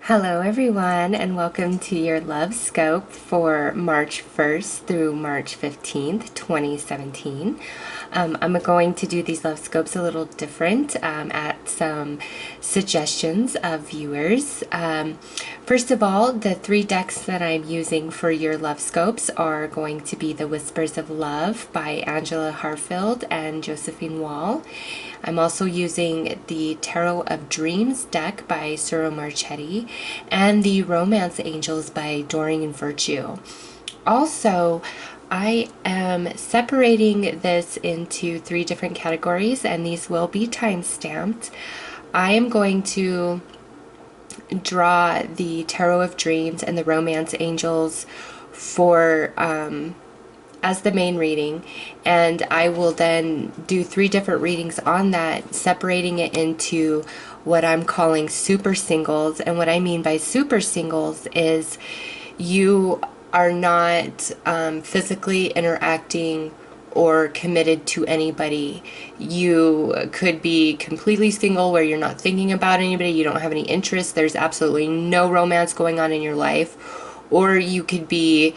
Hello everyone, and welcome to your Lovescope for March 1st through March 15th, 2017. I'm going to do these Lovescopes a little different at some suggestions of viewers. First of all, the three decks that I'm using for your Lovescopes are going to be the Whispers of Love by Angela Harfield and Josephine Wall. I'm also using the Tarot of Dreams deck by Suro Marchetti and the Romance Angels by Doreen Virtue. Also, I am separating this into three different categories, and these will be time-stamped. I am going to draw the Tarot of Dreams and the Romance Angels for as the main reading, and I will then do three different readings on that, separating it into what I'm calling super singles. And what I mean by super singles is you are not physically interacting or committed to anybody. You could be completely single where you're not thinking about anybody, you don't have any interest, there's absolutely no romance going on in your life, or you could be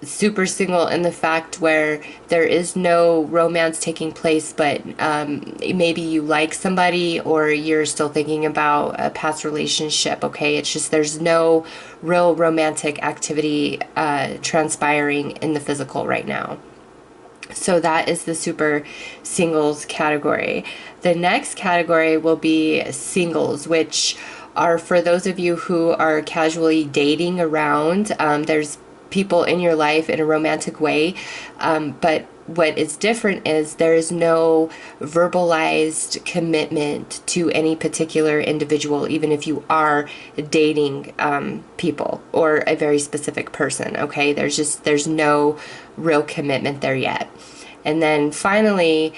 super single in the fact where there is no romance taking place, but maybe you like somebody or you're still thinking about a past relationship. Okay, it's just there's no real romantic activity transpiring in the physical right now. So that is the super singles category. The next category will be singles, which are for those of you who are casually dating around. There's people in your life in a romantic way, but what is different is there is no verbalized commitment to any particular individual, even if you are dating people or a very specific person. Okay, there's no real commitment there yet. And then finally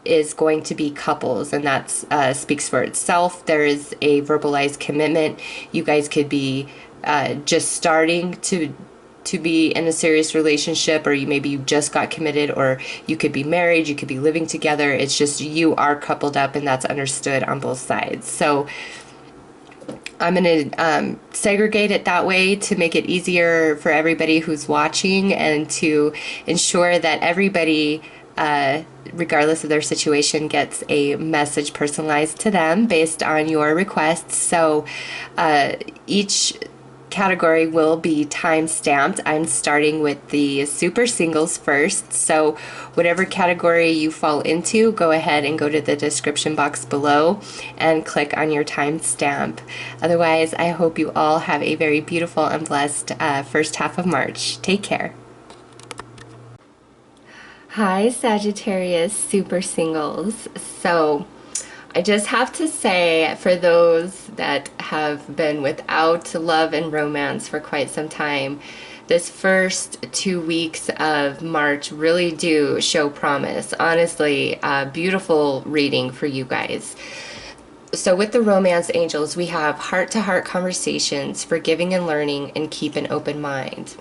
is going to be couples, and that's speaks for itself. There is a verbalized commitment. You guys could be just starting to be in a serious relationship, or maybe you just got committed, or you could be married, you could be living together. It's just you are coupled up, and that's understood on both sides. So I'm going to segregate it that way to make it easier for everybody who's watching, and to ensure that everybody, regardless of their situation, gets a message personalized to them based on your requests. So each category will be time stamped. I'm starting with the super singles first, so whatever category you fall into, go ahead and go to the description box below and click on your time stamp. Otherwise, I hope you all have a very beautiful and blessed first half of March. Take care. Hi Sagittarius super singles. So I just have to say, for those that have been without love and romance for quite some time, this first 2 weeks of March really do show promise. Honestly, a beautiful reading for you guys. So with the Romance Angels, we have heart-to-heart conversations, forgiving and learning, and keep an open mind.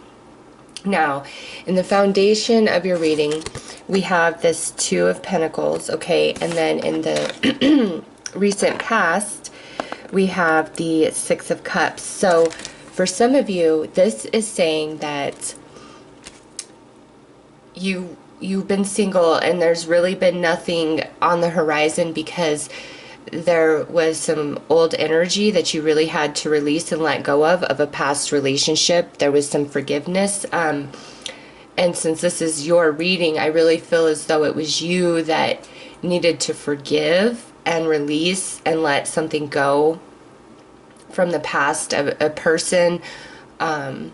Now, in the foundation of your reading, we have this Two of Pentacles, okay, and then in the recent past, we have the Six of Cups. So for some of you, this is saying that you've been single and there's really been nothing on the horizon because there was some old energy that you really had to release and let go of a past relationship. There was some forgiveness. And since this is your reading, I really feel as though it was you that needed to forgive and release and let something go from the past of a person. And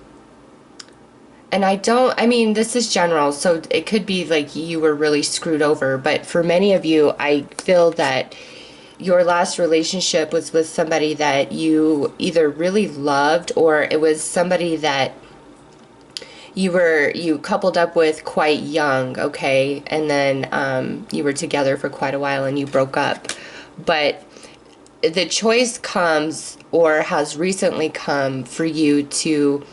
I mean, this is general, so it could be like you were really screwed over. But for many of you, I feel that your last relationship was with somebody that you either really loved, or it was somebody that you coupled up with quite young, okay, and then you were together for quite a while and you broke up. But the choice comes, or has recently come, for you to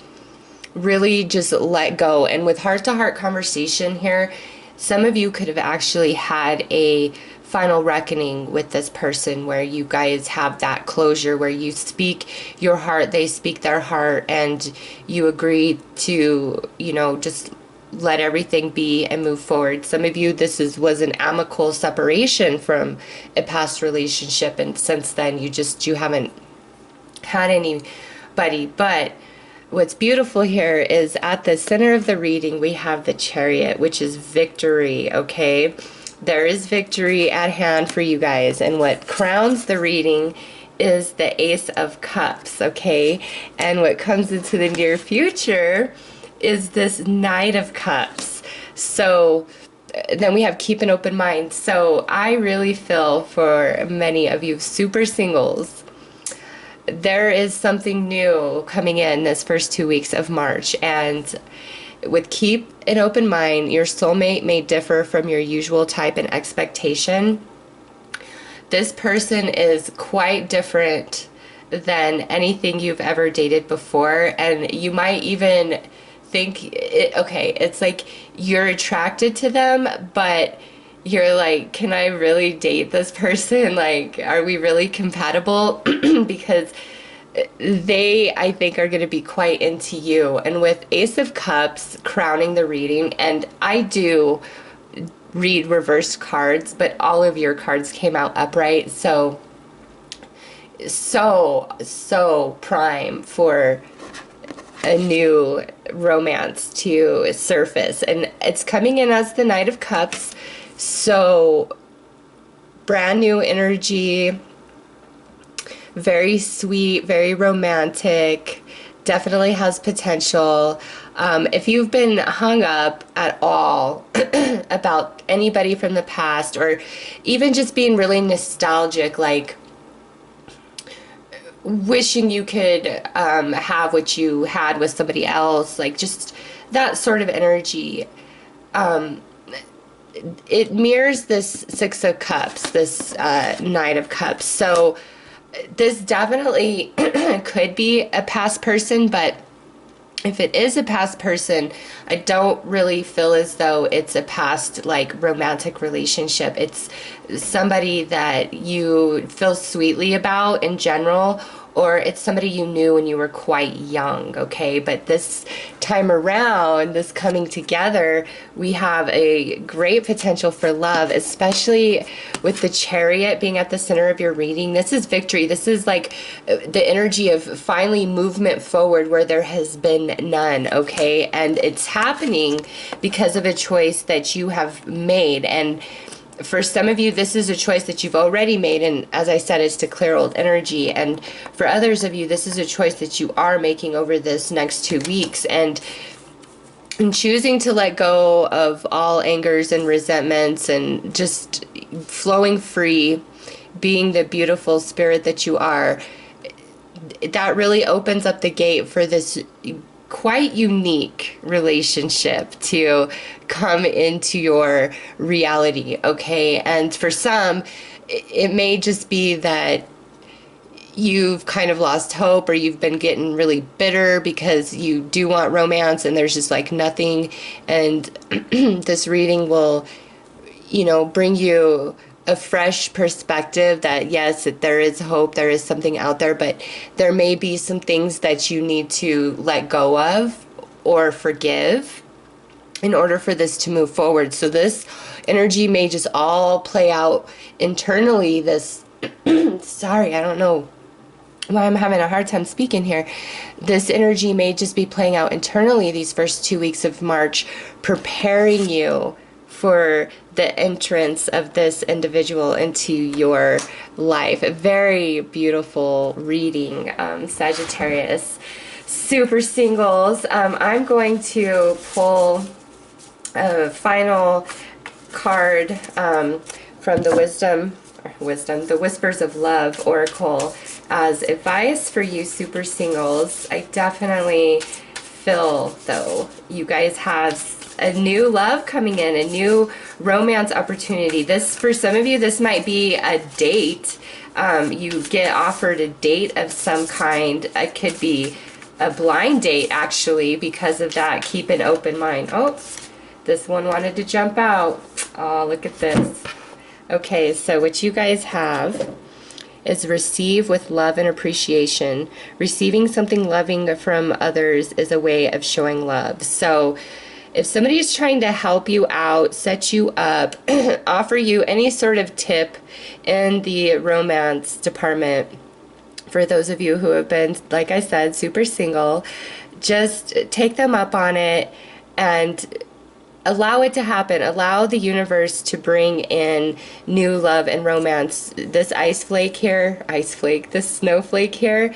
really just let go. And with heart-to-heart conversation here, some of you could have actually had a final reckoning with this person, where you guys have that closure, where you speak your heart, they speak their heart, and you agree to, you know, just let everything be and move forward. Some of you, was an amicable separation from a past relationship, and since then you haven't had anybody. But what's beautiful here is at the center of the reading we have the Chariot, which is victory. Okay, there is victory at hand for you guys, and what crowns the reading is the Ace of Cups. Okay, and what comes into the near future is this Knight of Cups. So then we have keep an open mind. So I really feel for many of you super singles, there is something new coming in this first 2 weeks of March. And with keep an open mind, your soulmate may differ from your usual type and expectation. This person is quite different than anything you've ever dated before, and you might even think it's like you're attracted to them, but you're like, can I really date this person? Like, are we really compatible? Because they, I think, are going to be quite into you. And with Ace of Cups crowning the reading, and I do read reversed cards, but all of your cards came out upright, so prime for a new romance to surface. And it's coming in as the Knight of Cups, so brand new energy, very sweet, very romantic, definitely has potential. If you've been hung up at all about anybody from the past, or even just being really nostalgic, like wishing you could have what you had with somebody else, like just that sort of energy, it mirrors this Six of Cups, this Knight of Cups. So this definitely could be a past person, but if it is a past person, I don't really feel as though it's a past, like, romantic relationship. It's somebody that you feel sweetly about in general, or it's somebody you knew when you were quite young, okay? But this time around, this coming together, we have a great potential for love, especially with the Chariot being at the center of your reading. This is victory. This is like the energy of finally movement forward where there has been none, okay? And it's happening because of a choice that you have made. And for some of you, this is a choice that you've already made, and as I said, it's to clear old energy. And for others of you, this is a choice that you are making over this next 2 weeks, and in choosing to let go of all angers and resentments and just flowing free, being the beautiful spirit that you are. That really opens up the gate for this quite unique relationship to come into your reality, okay? And for some, it may just be that you've kind of lost hope, or you've been getting really bitter because you do want romance and there's just like nothing. And this reading will, you know, bring you a fresh perspective that yes, that there is hope, there is something out there, but there may be some things that you need to let go of or forgive in order for this to move forward. So this energy may just all play out internally. This sorry, I don't know why I'm having a hard time speaking here. This energy may just be playing out internally these first 2 weeks of March, preparing you for the entrance of this individual into your life. A very beautiful reading, Sagittarius. Super singles. I'm going to pull a final card from the the Whispers of Love Oracle as advice for you super singles. I definitely feel, though, you guys have a new love coming in, a new romance opportunity. This, for some of you, this might be a date. You get offered a date of some kind. It could be a blind date, actually, because of that. Keep an open mind. Oh, this one wanted to jump out. Oh, look at this. Okay, so what you guys have is receive with love and appreciation. Receiving something loving from others is a way of showing love. So if somebody is trying to help you out, set you up, offer you any sort of tip in the romance department, for those of you who have been, like I said, super single, just take them up on it and allow it to happen. Allow the universe to bring in new love and romance. This this snowflake here,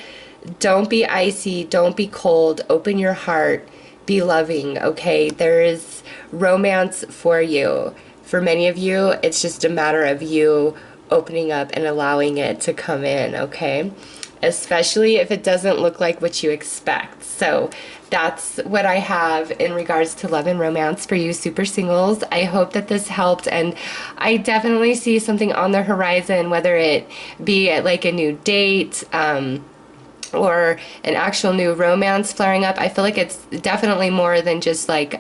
don't be icy, don't be cold, open your heart, be loving, okay? There is romance for you. For many of you, it's just a matter of you opening up and allowing it to come in, okay? Especially if it doesn't look like what you expect. So that's what I have in regards to love and romance for you super singles. I hope that this helped, and I definitely see something on the horizon, whether it be like a new date, or an actual new romance flaring up. I feel like it's definitely more than just like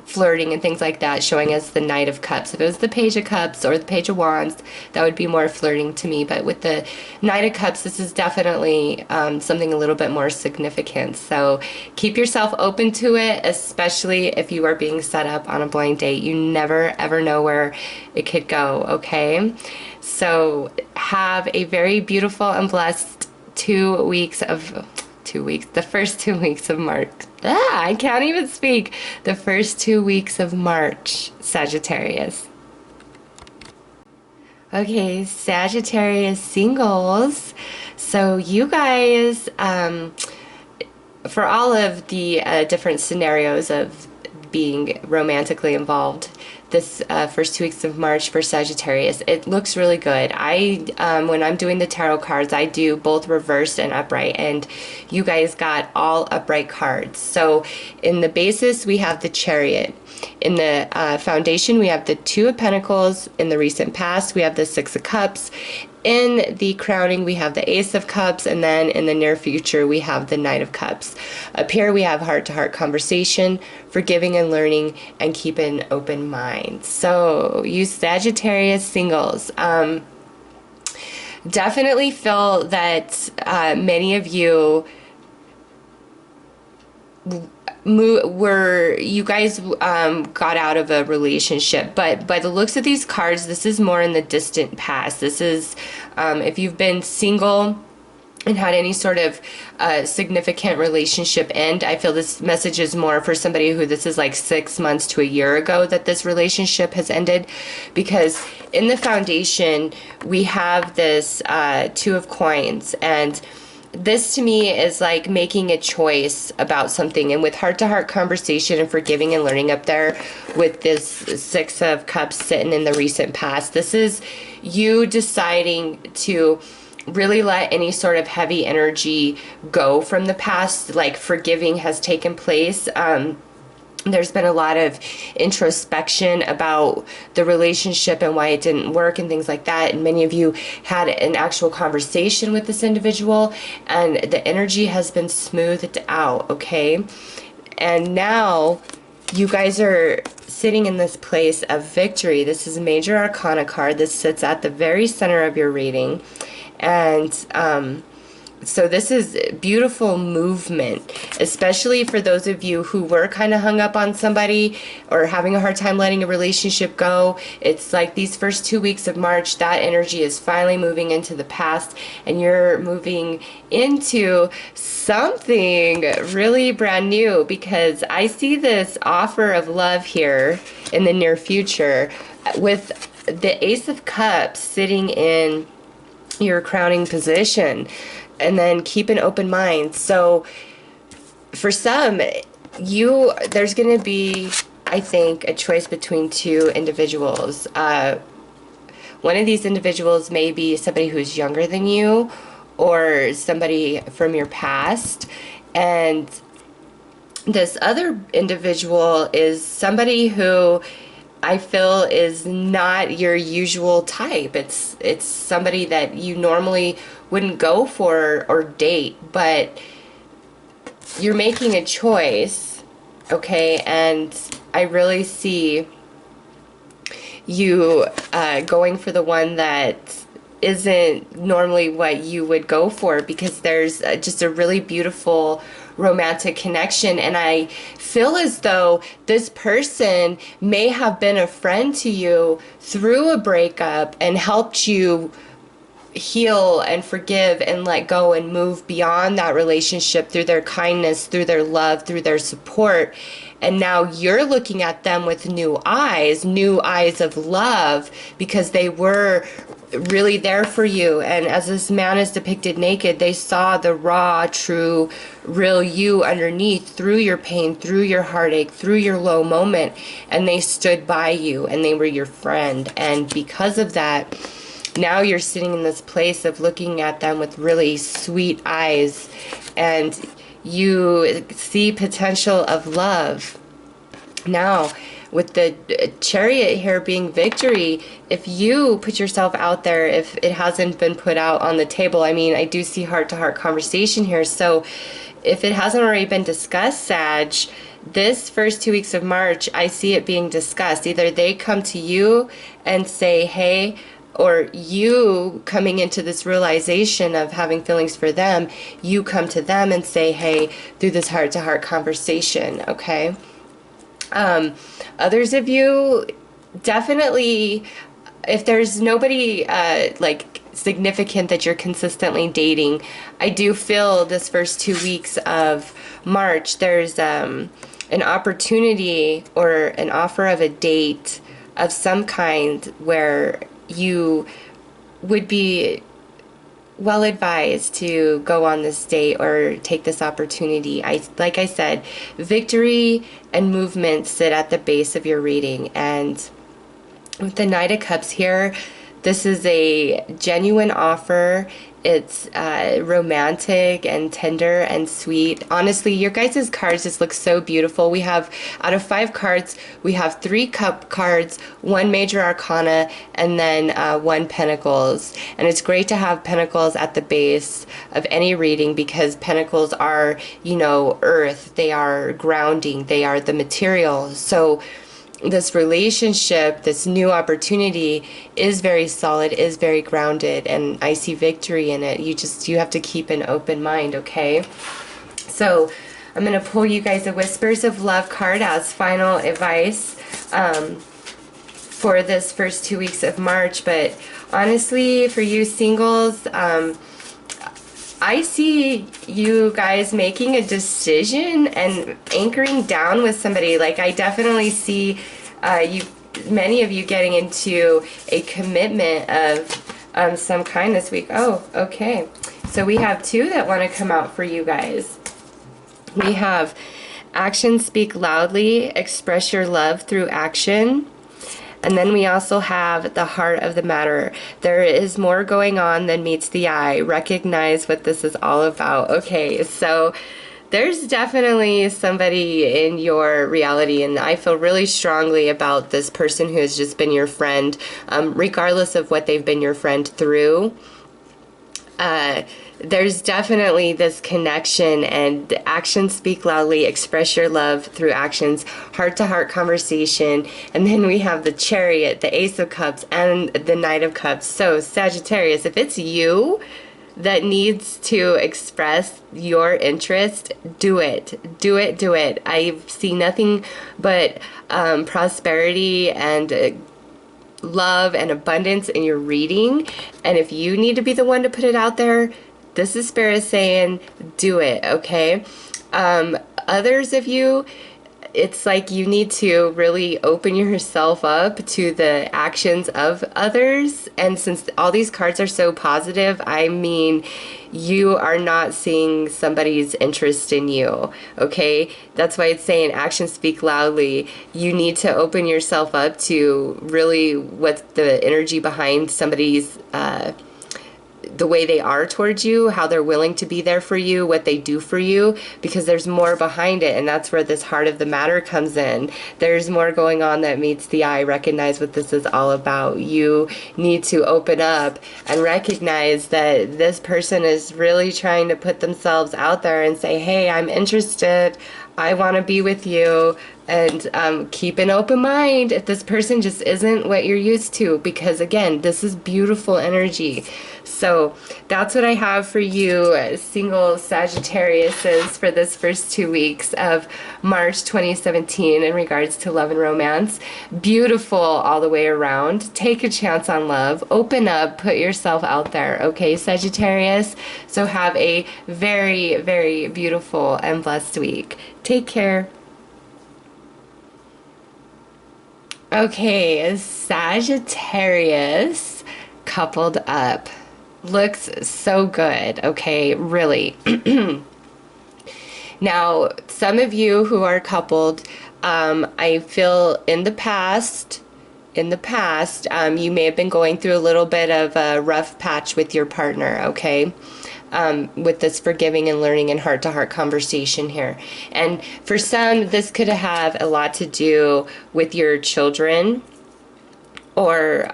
flirting and things like that, showing as the Knight of Cups. If it was the Page of Cups or the Page of Wands, that would be more flirting to me. But with the Knight of Cups, this is definitely something a little bit more significant. So keep yourself open to it, especially if you are being set up on a blind date. You never ever know where it could go, okay? So have a very beautiful and blessed 2 weeks of the first 2 weeks of March. I can't even speak. The first 2 weeks of March, Sagittarius. Okay, Sagittarius singles. So you guys, for all of the different scenarios of being romantically involved, this first 2 weeks of March for Sagittarius, it looks really good. When I'm doing the tarot cards, I do both reversed and upright, and you guys got all upright cards. So in the basis, we have the Chariot. In the foundation, we have the Two of Pentacles. In the recent past, we have the Six of Cups. In the crowning, we have the Ace of Cups, and then in the near future, we have the Knight of Cups. Up here, we have heart-to-heart conversation, forgiving and learning, and keep an open mind. So, you Sagittarius singles, definitely feel that many of you you guys got out of a relationship, but by the looks of these cards, this is more in the distant past. This is if you've been single and had any sort of significant relationship end, I feel this message is more for somebody who this is like 6 months to a year ago that this relationship has ended, because in the foundation we have this Two of Coins, and this to me is like making a choice about something. And with heart-to-heart conversation and forgiving and learning up there with this Six of Cups sitting in the recent past, this is you deciding to really let any sort of heavy energy go from the past. Like forgiving has taken place. There's been a lot of introspection about the relationship and why it didn't work and things like that. And many of you had an actual conversation with this individual, and the energy has been smoothed out, okay? And now you guys are sitting in this place of victory. This is a Major Arcana card. This sits at the very center of your reading. And so this is beautiful movement, especially for those of you who were kind of hung up on somebody or having a hard time letting a relationship go. It's like these first 2 weeks of March, that energy is finally moving into the past, and you're moving into something really brand new, because I see this offer of love here in the near future with the Ace of Cups sitting in your crowning position. And then keep an open mind. So for some, there's going to be, I think, a choice between two individuals. One of these individuals may be somebody who's younger than you, or somebody from your past. And this other individual is somebody who I feel is not your usual type. It's somebody that you normally wouldn't go for or date, but you're making a choice, okay? And I really see you going for the one that isn't normally what you would go for, because there's just a really beautiful romantic connection. And I feel as though this person may have been a friend to you through a breakup and helped you heal and forgive and let go and move beyond that relationship through their kindness, through their love, through their support. And now you're looking at them with new eyes of love, because they were really there for you. And as this man is depicted naked, they saw the raw, true, real you underneath, through your pain, through your heartache, through your low moment. And they stood by you and they were your friend. And because of that, now you're sitting in this place of looking at them with really sweet eyes, and you see potential of love. Now, with the Chariot here being victory, if you put yourself out there, if it hasn't been put out on the table, I mean, I do see heart-to-heart conversation here. So if it hasn't already been discussed, Sag, this first 2 weeks of March, I see it being discussed. Either they come to you and say, hey, or you coming into this realization of having feelings for them, you come to them and say, hey, through this heart-to-heart conversation, okay? Others of you, definitely, if there's nobody like significant that you're consistently dating, I do feel this first 2 weeks of March, there's an opportunity or an offer of a date of some kind where you would be well advised to go on this date or take this opportunity. Like I said, victory and movement sit at the base of your reading. And with the Knight of Cups here, this is a genuine offer. It's romantic and tender and sweet. Honestly, your guys' cards just look so beautiful. We have, out of 5 cards, we have 3 cup cards, 1 major arcana, and then 1 pentacles. And it's great to have pentacles at the base of any reading, because pentacles are, you know, earth. They are grounding. They are the material. So this relationship, this new opportunity is very solid, is very grounded, and I see victory in it. You have to keep an open mind, okay? So I'm going to pull you guys a Whispers of Love card as final advice for this first 2 weeks of March. But honestly, for you singles, I see you guys making a decision and anchoring down with somebody. Like, I definitely see many of you getting into a commitment of some kind this week. Oh, okay. So we have 2 that want to come out for you guys. We have actions speak loudly, express your love through action. And then we also have the heart of the matter. There is more going on than meets the eye. Recognize what this is all about. Okay, so there's definitely somebody in your reality, and I feel really strongly about this person who has just been your friend, regardless of what they've been your friend through. There's definitely this connection, and actions speak loudly, express your love through actions, heart-to-heart conversation. And then we have the Chariot, the Ace of Cups, and the Knight of Cups. So Sagittarius, if it's you that needs to express your interest, do it. Do it, do it. I see nothing but prosperity and love and abundance in your reading. And if you need to be the one to put it out there, this is Spirit saying, do it, okay? Others of you, it's like you need to really open yourself up to the actions of others. And since all these cards are so positive, I mean, you are not seeing somebody's interest in you, okay? That's why it's saying actions speak loudly. You need to open yourself up to really what's the energy behind somebody's the way they are towards you, how they're willing to be there for you, what they do for you, because there's more behind it. And that's where this heart of the matter comes in. There's more going on that meets the eye. Recognize what this is all about. You need to open up and recognize that this person is really trying to put themselves out there and say, hey, I'm interested, I want to be with you, And keep an open mind if this person just isn't what you're used to, because again, this is beautiful energy. So that's what I have for you, single Sagittariuses, for this first 2 weeks of March 2017 in regards to love and romance. Beautiful all the way around. Take a chance on love. Open up. Put yourself out there. Okay, Sagittarius? So have a very, very beautiful and blessed week. Take care. Okay, Sagittarius coupled up. Looks so good, okay, really. Now, some of you who are coupled, I feel in the past, you may have been going through a little bit of a rough patch with your partner, okay? With this forgiving and learning and heart-to-heart conversation here. And for some, this could have a lot to do with your children, or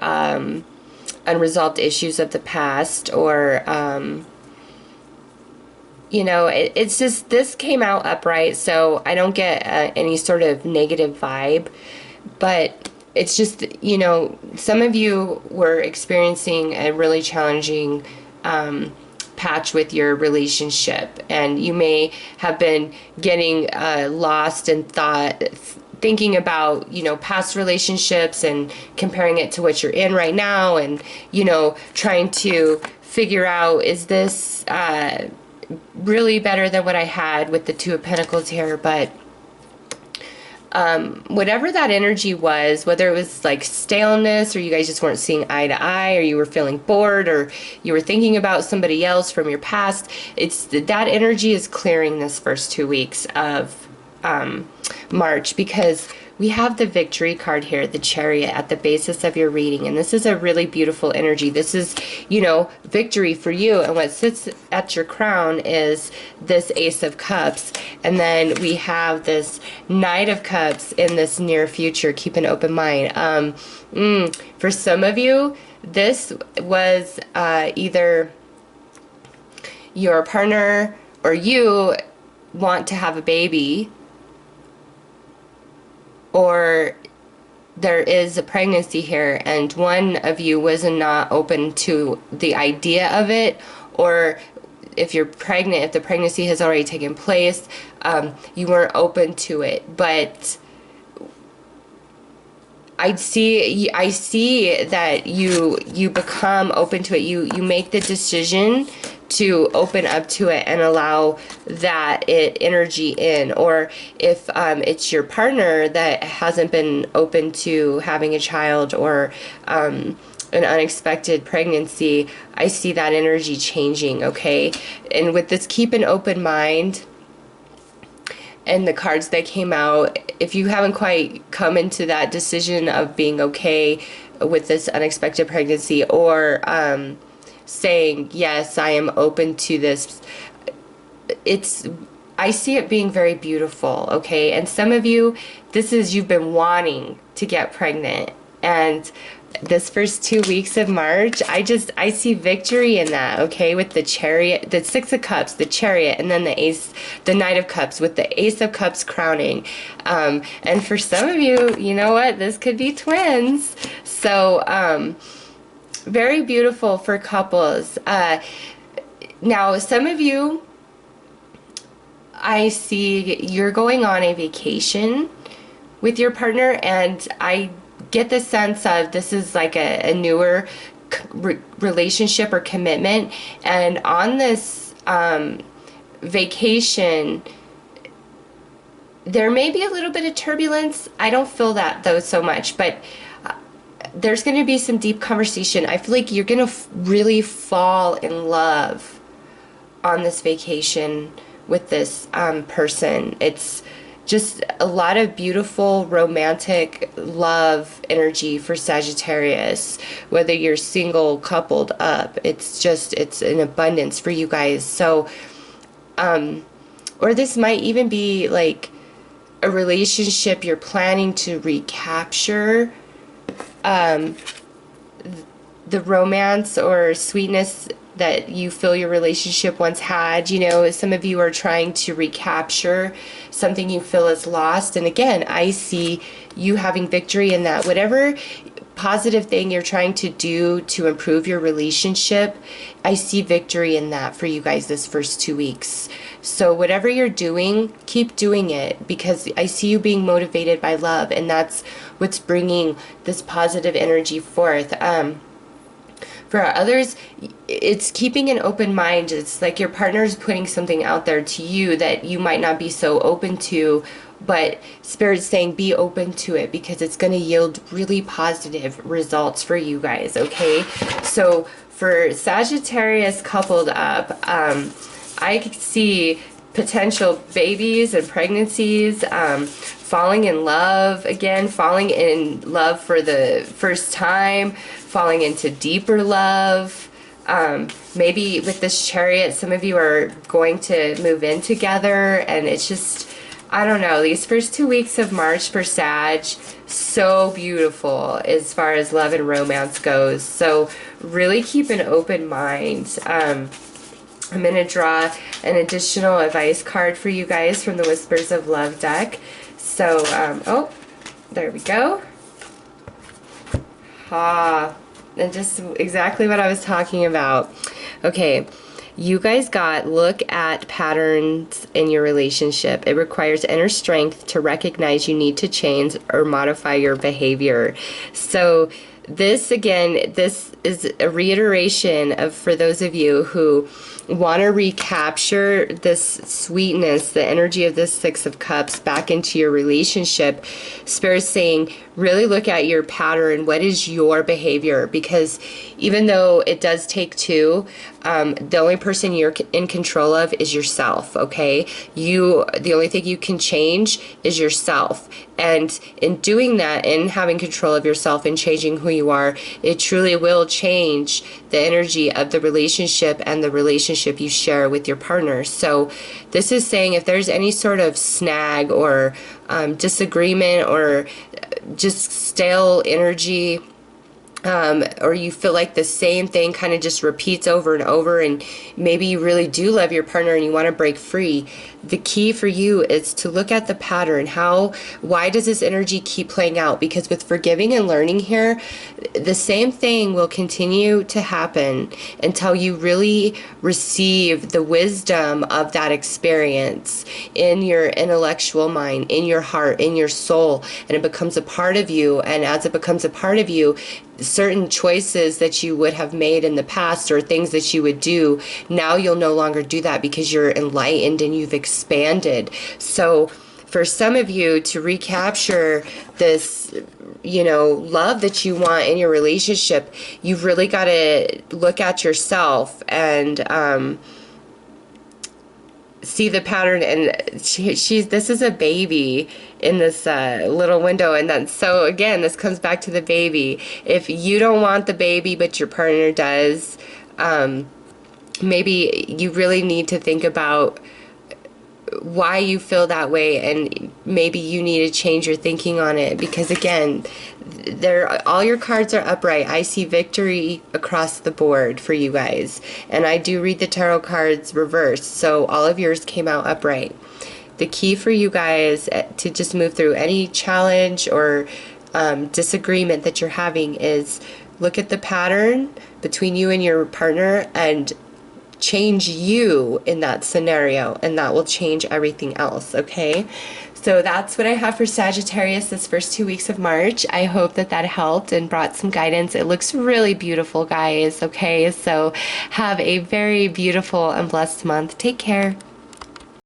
unresolved issues of the past, or you know, it's just, this came out upright, so I don't get any sort of negative vibe, but it's just, you know, some of you were experiencing a really challenging patch with your relationship, and you may have been getting lost in thought, thinking about, you know, past relationships and comparing it to what you're in right now, and, you know, trying to figure out, is this really better than what I had with the Two of Pentacles here? But whatever that energy was, whether it was like staleness, or you guys just weren't seeing eye to eye, or you were feeling bored, or you were thinking about somebody else from your past, it's that energy is clearing this first 2 weeks of March, because we have the Victory card here, the Chariot, at the basis of your reading. And this is a really beautiful energy. This is, you know, victory for you. And what sits at your crown is this Ace of Cups. And then we have this Knight of Cups in this near future. Keep an open mind. For some of you, this was either your partner or you want to have a baby, or there is a pregnancy here, and one of you was not open to the idea of it, or if you're pregnant, if the pregnancy has already taken place, you weren't open to it. But I see that you become open to it. You make the decision to open up to it and allow that energy in. Or if it's your partner that hasn't been open to having a child, or an unexpected pregnancy, I see that energy changing, okay? And with this, keep an open mind, and the cards that came out, if you haven't quite come into that decision of being okay with this unexpected pregnancy, or saying, yes, I am open to this, I see it being very beautiful, okay? And some of you, this is, you've been wanting to get pregnant, and this first 2 weeks of March, I see victory in that, okay? With the Chariot, the Six of Cups, the Chariot, and then the Knight of Cups, with the Ace of Cups crowning. And for some of you, you know what? This could be twins. So, very beautiful for couples. Now, some of you, I see you're going on a vacation with your partner, and I get the sense of this is like a newer relationship or commitment. And on this vacation, there may be a little bit of turbulence. I don't feel that though so much, but there's going to be some deep conversation. I feel like you're going to really fall in love on this vacation with this person. It's just a lot of beautiful romantic love energy for Sagittarius, whether you're single, coupled up. It's an abundance for you guys. So, or this might even be like a relationship you're planning to recapture, the romance or sweetness that you feel your relationship once had. You know, some of you are trying to recapture something you feel is lost. And again, I see you having victory in that. Whatever positive thing you're trying to do to improve your relationship, I see victory in that for you guys this first 2 weeks. So whatever you're doing, keep doing it, because I see you being motivated by love, and that's what's bringing this positive energy forth. For others, it's keeping an open mind. It's like your partner is putting something out there to you that you might not be so open to, but Spirit's saying be open to it, because it's going to yield really positive results for you guys, okay? So for Sagittarius coupled up, I see potential babies and pregnancies, falling in love again, falling in love for the first time, falling into deeper love. Maybe with this Chariot, some of you are going to move in together, and it's just, I don't know, these first 2 weeks of March for Sag, so beautiful as far as love and romance goes. So really keep an open mind. I'm going to draw an additional advice card for you guys from the Whispers of Love deck. So, oh, there we go. And just exactly what I was talking about. Okay, you guys got, look at patterns in your relationship. It requires inner strength to recognize you need to change or modify your behavior. So this, again, this is a reiteration of, for those of you who want to recapture this sweetness, the energy of this Six of Cups back into your relationship. Spirit's saying, really look at your pattern. What is your behavior? Because even though it does take two, the only person you're in control of is yourself, okay? The only thing you can change is yourself. And in doing that, in having control of yourself and changing who you are, it truly will change the energy of the relationship and the relationship you share with your partner. So this is saying, if there's any sort of snag or disagreement or just stale energy, or you feel like the same thing kind of just repeats over and over, and maybe you really do love your partner and you want to break free, the key for you is to look at the pattern. Why does this energy keep playing out? Because with forgiving and learning here, the same thing will continue to happen until you really receive the wisdom of that experience in your intellectual mind, in your heart, in your soul, and it becomes a part of you. And as it becomes a part of you, certain choices that you would have made in the past or things that you would do, now you'll no longer do that because you're enlightened and you've expanded. So for some of you to recapture this, love that you want in your relationship, you've really got to look at yourself and see the pattern. And this is a baby in this little window, and then so again, this comes back to the baby. If you don't want the baby but your partner does, maybe you really need to think about why you feel that way, and maybe you need to change your thinking on it, because again, all your cards are upright. I see victory across the board for you guys, and I do read the tarot cards reversed, so all of yours came out upright. The key for you guys to just move through any challenge or disagreement that you're having is look at the pattern between you and your partner and change you in that scenario, and that will change everything else, okay? So that's what I have for Sagittarius this first 2 weeks of March. I hope that helped and brought some guidance. It looks really beautiful, guys, okay? So have a very beautiful and blessed month. Take care.